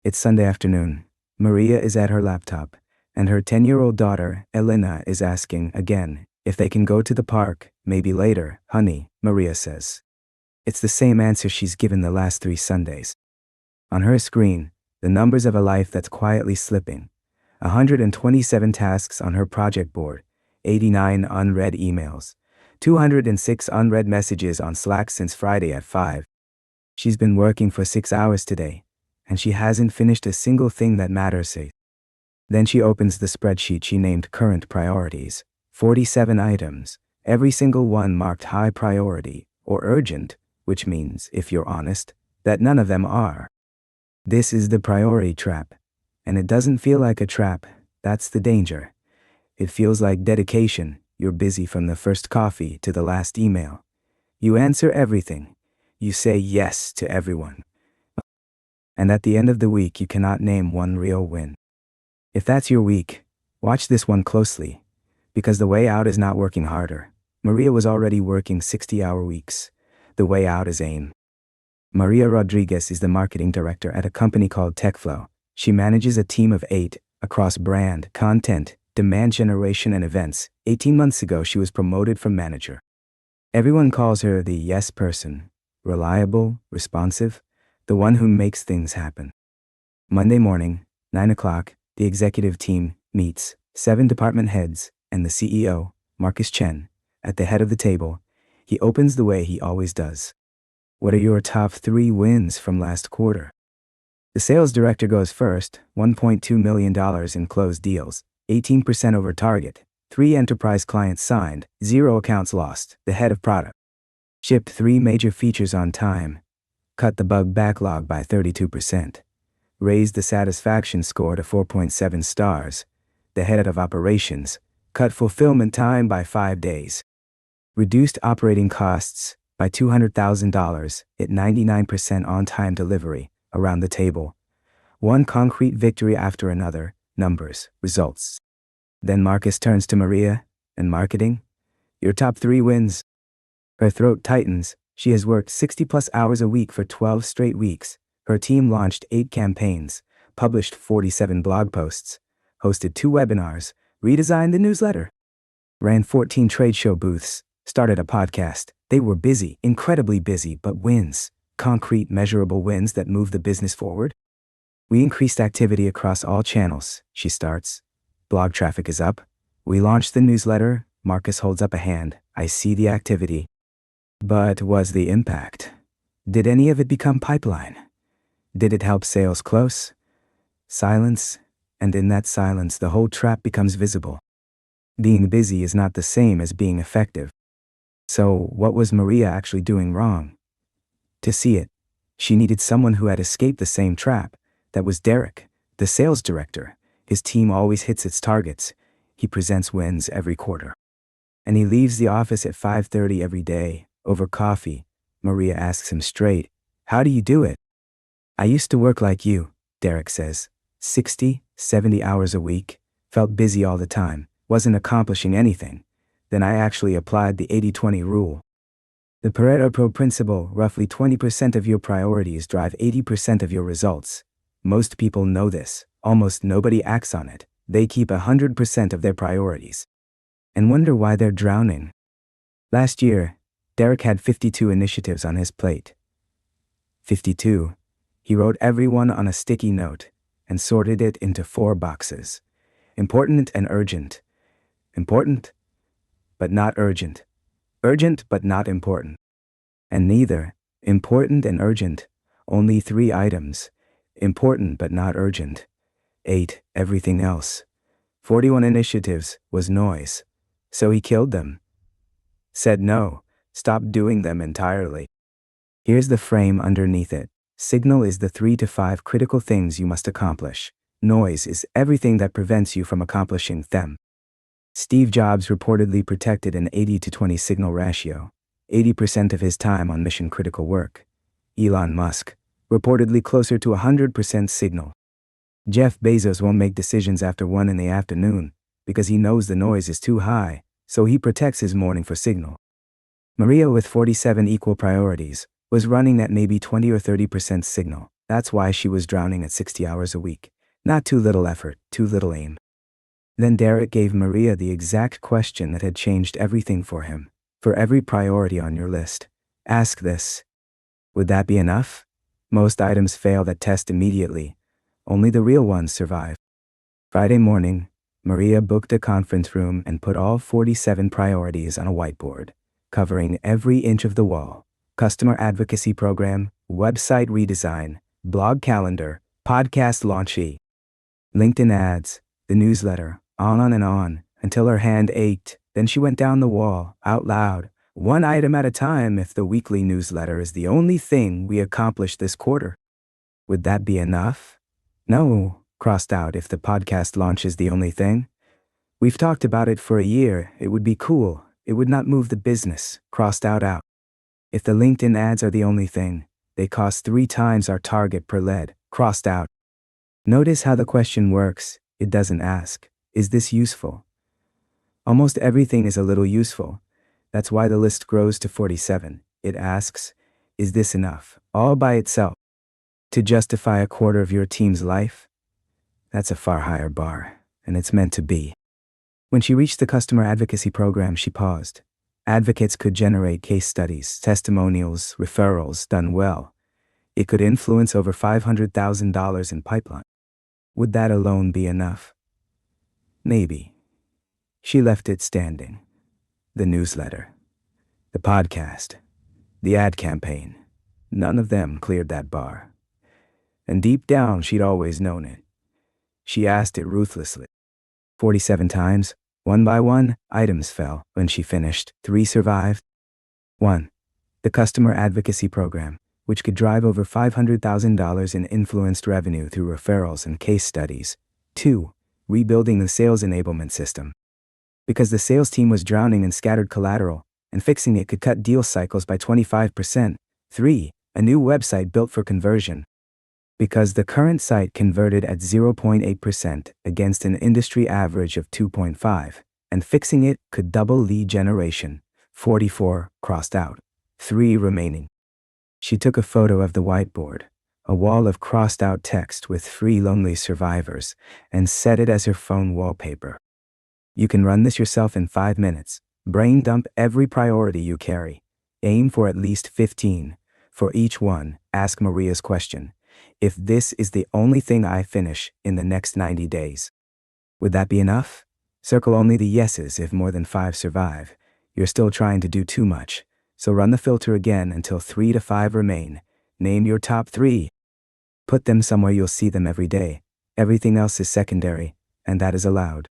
It's Sunday afternoon. Maria is at her laptop, and her 10-year-old daughter, Elena, is asking again if they can go to the park, maybe later, honey, Maria says. It's the same answer she's given the last 3 Sundays. On her screen, the numbers of a life that's quietly slipping. 127 tasks on her project board, 89 unread emails, 206 unread messages on Slack since Friday at 5. She's been working for 6 hours today, and she hasn't finished a single thing that matters. Then she opens the spreadsheet she named Current Priorities. 47 items, every single one marked high priority or urgent, which means, if you're honest, that none of them are. This is the priority trap. And it doesn't feel like a trap, that's the danger. It feels like dedication. You're busy from the first coffee to the last email. You answer everything. You say yes to everyone. And at the end of the week, you cannot name one real win. If that's your week, watch this one closely, because the way out is not working harder. Maria was already working 60-hour weeks. The way out is AIM. Maria Rodriguez is the marketing director at a company called TechFlow. She manages a team of 8 across brand, content, demand generation, and events. 18 months ago, she was promoted from manager. Everyone calls her the yes person, reliable, responsive, the one who makes things happen. Monday morning, 9 o'clock, the executive team meets, 7 department heads, and the CEO, Marcus Chen, at the head of the table. He opens the way he always does. What are your top 3 wins from last quarter? The sales director goes first, $1.2 million in closed deals, 18% over target, 3 enterprise clients signed, 0 accounts lost. The head of product shipped 3 major features on time, cut the bug backlog by 32%, raised the satisfaction score to 4.7 stars. The head of operations cut fulfillment time by 5 days, reduced operating costs by $200,000 at 99% on-time delivery. Around the table, one concrete victory after another, numbers, results. Then Marcus turns to Maria, and marketing? Your top 3 wins. Her throat tightens. She has worked 60+ hours a week for 12 straight weeks. Her team launched 8 campaigns, published 47 blog posts, hosted 2 webinars, redesigned the newsletter, ran 14 trade show booths, started a podcast. They were busy, incredibly busy, but wins. Concrete, measurable wins that move the business forward. We increased activity across all channels, she starts. Blog traffic is up. We launched the newsletter. Marcus holds up a hand. I see the activity. But was the impact? Did any of it become pipeline? Did it help sales close? Silence, and in that silence the whole trap becomes visible. Being busy is not the same as being effective. So what was Maria actually doing wrong? To see it, she needed someone who had escaped the same trap. That was Derek, the sales director. His team always hits its targets. He presents wins every quarter. And he leaves the office at 5:30 every day. Over coffee, Maria asks him straight, "How do you do it?" "I used to work like you," Derek says. 60, 70 hours a week, felt busy all the time, wasn't accomplishing anything. Then I actually applied the 80-20 rule. The Pareto principle, roughly 20% of your priorities drive 80% of your results. Most people know this. Almost nobody acts on it. They keep 100% of their priorities and wonder why they're drowning. Last year, Derek had 52 initiatives on his plate. 52. He wrote every one on a sticky note and sorted it into 4 boxes. Important and urgent. Important, but not urgent. Urgent but not important. And neither. Important and urgent. Only 3 items. Important but not urgent. 8. Everything else. 41 initiatives was noise. So he killed them. Said no. Stopped doing them entirely. Here's the frame underneath it. Signal is the 3 to 5 critical things you must accomplish. Noise is everything that prevents you from accomplishing them. Steve Jobs reportedly protected an 80-20 signal ratio, 80% of his time on mission-critical work. Elon Musk, reportedly closer to 100% signal. Jeff Bezos won't make decisions after 1 in the afternoon because he knows the noise is too high, so he protects his morning for signal. Maria, with 47 equal priorities, was running at maybe 20 or 30% signal. That's why she was drowning at 60 hours a week. Not too little effort, too little aim. Then Derek gave Maria the exact question that had changed everything for him. For every priority on your list, ask this. Would that be enough? Most items fail that test immediately. Only the real ones survive. Friday morning, Maria booked a conference room and put all 47 priorities on a whiteboard, covering every inch of the wall. Customer advocacy program, website redesign, blog calendar, podcast launchee, LinkedIn ads, the newsletter, on and on, until her hand ached. Then she went down the wall, out loud, one item at a time. If the weekly newsletter is the only thing we accomplish this quarter, would that be enough? No, crossed out. If the podcast launch is the only thing? We've talked about it for a year. It would be cool. It would not move the business, crossed out. If the LinkedIn ads are the only thing, they cost 3 times our target per lead, crossed out. Notice how the question works. It doesn't ask, is this useful? Almost everything is a little useful. That's why the list grows to 47. It asks, is this enough, all by itself, to justify a quarter of your team's life? That's a far higher bar, and it's meant to be. When she reached the customer advocacy program, she paused. Advocates could generate case studies, testimonials, referrals done well. It could influence over $500,000 in pipeline. Would that alone be enough? Maybe. She left it standing. The newsletter, the podcast, the ad campaign, none of them cleared that bar. And deep down, she'd always known it. She asked it ruthlessly. 47 times, one by one, items fell. When she finished, 3 survived. 1. The customer advocacy program, which could drive over $500,000 in influenced revenue through referrals and case studies. 2. Rebuilding the sales enablement system, because the sales team was drowning in scattered collateral, and fixing it could cut deal cycles by 25%. 3. A new website built for conversion, because the current site converted at 0.8% against an industry average of 2.5%, and fixing it could double lead generation. 44, crossed out. 3 remaining. She took a photo of the whiteboard, a wall of crossed out text with 3 lonely survivors, and set it as her phone wallpaper. You can run this yourself in 5 minutes. Brain dump every priority you carry. Aim for at least 15. For each one, ask Maria's question. If this is the only thing I finish in the next 90 days, would that be enough? Circle only the yeses if more than 5 survive. You're still trying to do too much, so run the filter again until 3 to 5 remain. Name your top 3. Put them somewhere you'll see them every day. Everything else is secondary, and that is allowed.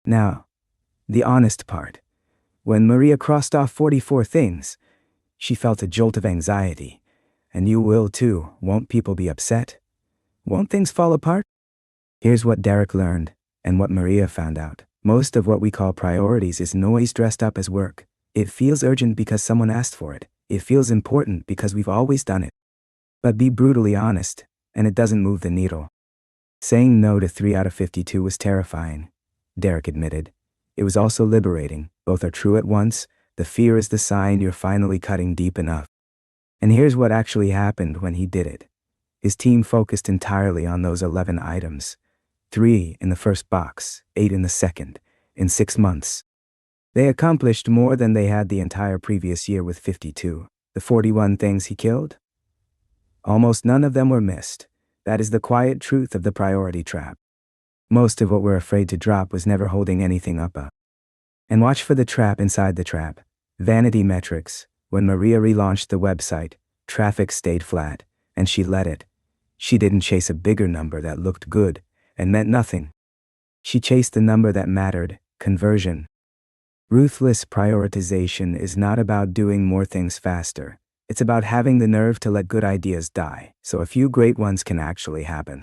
Now, the honest part. When Maria crossed off 44 things, she felt a jolt of anxiety. And you will too. Won't people be upset? Won't things fall apart? Here's what Derek learned, and what Maria found out. Most of what we call priorities is noise dressed up as work. It feels urgent because someone asked for it. It feels important because we've always done it. But be brutally honest, and it doesn't move the needle. Saying no to 3 out of 52 was terrifying, Derek admitted. It was also liberating. Both are true at once. The fear is the sign you're finally cutting deep enough. And here's what actually happened when he did it. His team focused entirely on those 11 items. 3 in the first box, 8 in the second, in 6 months. They accomplished more than they had the entire previous year with 52. The 41 things he killed? Almost none of them were missed. That is the quiet truth of the priority trap. Most of what we're afraid to drop was never holding anything up. And watch for the trap inside the trap. Vanity metrics. When Maria relaunched the website, traffic stayed flat, and she let it. She didn't chase a bigger number that looked good and meant nothing. She chased the number that mattered, conversion. Ruthless prioritization is not about doing more things faster. It's about having the nerve to let good ideas die, so a few great ones can actually happen.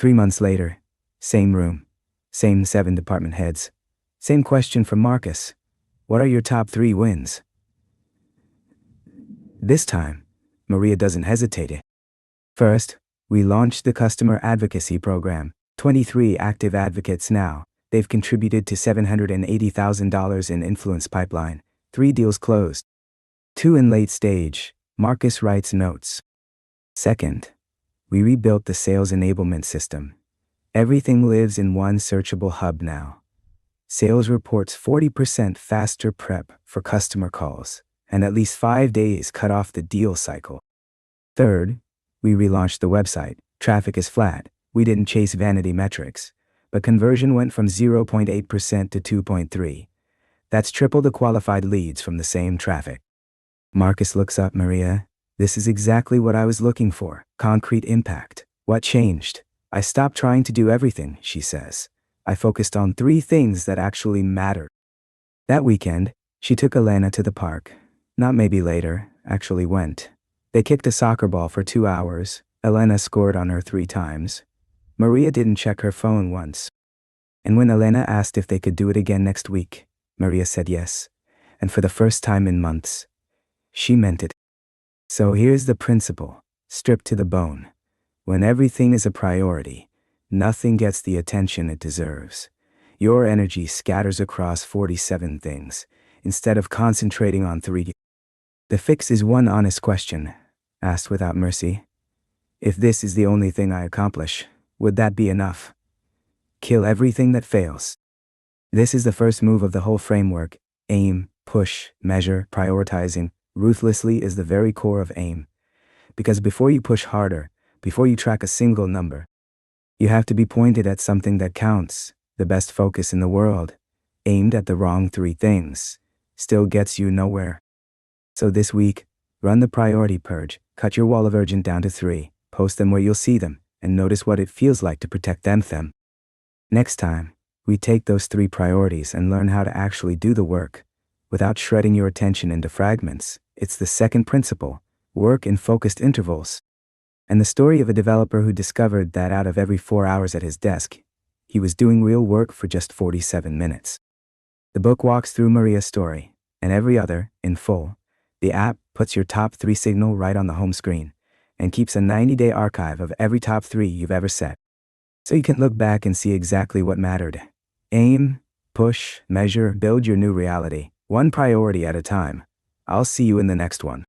3 months later, same room, same 7 department heads, same question from Marcus. What are your top 3 wins? This time, Maria doesn't hesitate. First, we launched the customer advocacy program. 23 active advocates now. They've contributed to $780,000 in influence pipeline. 3 deals closed. 2 in late stage. Marcus writes notes. Second, We rebuilt the sales enablement system. Everything lives in one searchable hub now. Sales reports 40% faster prep for customer calls, and at least 5 days cut off the deal cycle. Third, we relaunched the website. Traffic is flat. We didn't chase vanity metrics, but conversion went from 0.8% to 2.3%. That's triple the qualified leads from the same traffic. Marcus looks up. Maria, this is exactly what I was looking for. Concrete impact. What changed? I stopped trying to do everything, she says. I focused on 3 things that actually mattered. That weekend, she took Elena to the park. Not maybe later, actually went. They kicked a soccer ball for 2 hours. Elena scored on her 3 times. Maria didn't check her phone once. And when Elena asked if they could do it again next week, Maria said yes. And for the first time in months, she meant it. So here's the principle, stripped to the bone. When everything is a priority, nothing gets the attention it deserves. Your energy scatters across 47 things, instead of concentrating on 3. The fix is one honest question, asked without mercy. If this is the only thing I accomplish, would that be enough? Kill everything that fails. This is the first move of the whole framework. Aim, push, measure, prioritizing. Ruthlessly is the very core of aim. Because before you push harder, before you track a single number, you have to be pointed at something that counts. The best focus in the world, aimed at the wrong 3 things, still gets you nowhere. So this week, run the priority purge. Cut your wall of urgent down to 3, post them where you'll see them, and notice what it feels like to protect them. Next time, we take those 3 priorities and learn how to actually do the work, without shredding your attention into fragments. It's the second principle, work in focused intervals. And the story of a developer who discovered that out of every 4 hours at his desk, he was doing real work for just 47 minutes. The book walks through Maria's story, and every other, in full. The app puts your top 3 signal right on the home screen, and keeps a 90-day archive of every top 3 you've ever set. So you can look back and see exactly what mattered. Aim, push, measure, build your new reality, one priority at a time. I'll see you in the next one.